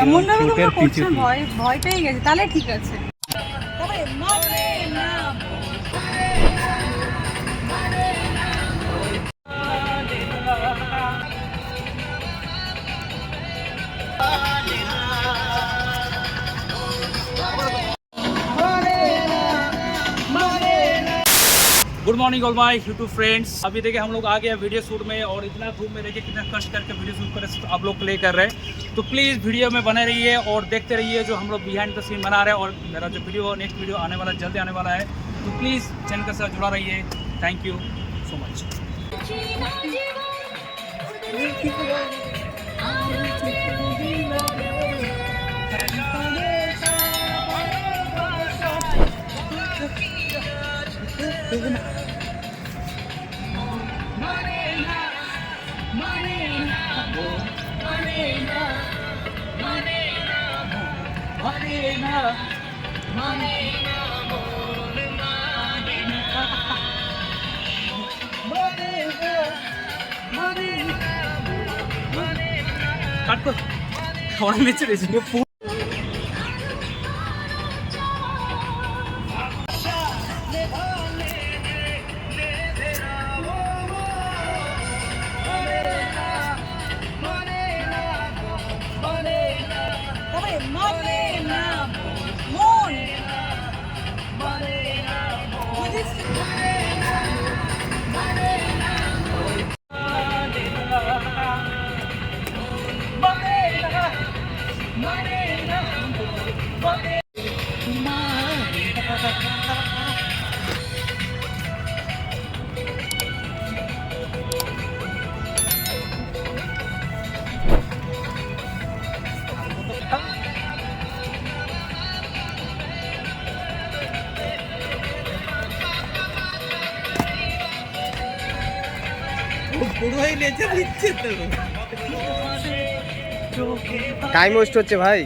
এমন ভাবে তোমরা করছো, ভয় ভয় পেয়ে গেছে, তাহলে ঠিক আছে। Good morning all my YouTube friends. अभी देखिए हम लोग आ गए वीडियो शूट में और इतना धूप में देखिए कितना कष्ट करके वीडियो शूट कर आप लोग प्ले कर रहे हैं। तो प्लीज़ वीडियो में बने रहिए और देखते रहिए जो हम लोग बिहाइंड द सीन बना रहे हैं। और मेरा जो वीडियो नेक्स्ट वीडियो आने वाला जल्दी आने वाला है, तो प्लीज़ चैनल के साथ जुड़ा रहिए। Thank you so much. Cut কর অনেক নিচে রয়েছে। টাইম ওয়েস্ট হচ্ছে ভাই।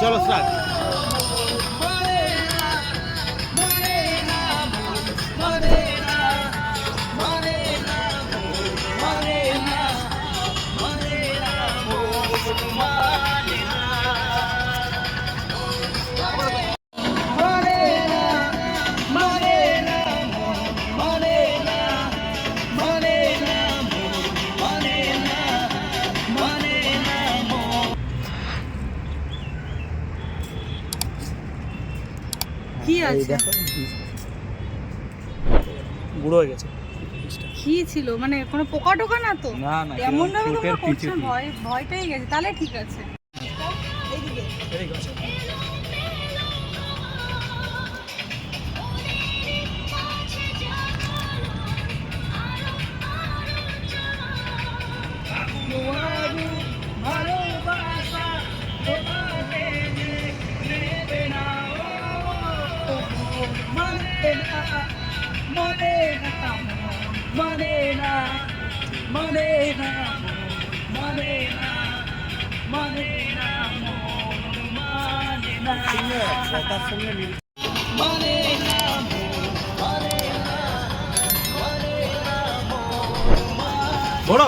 চলো স্টার্ট। কি আছে? বুড়ো হয়ে গেছে। কি ছিল মানে কোনো পোকা টোকা না তো? না না, এমন ভাবে তোমরা করছো, পিছু ভয় ভয় পেয়ে গেছে, তাহলে ঠিক আছে। ঠিক আছে। বড়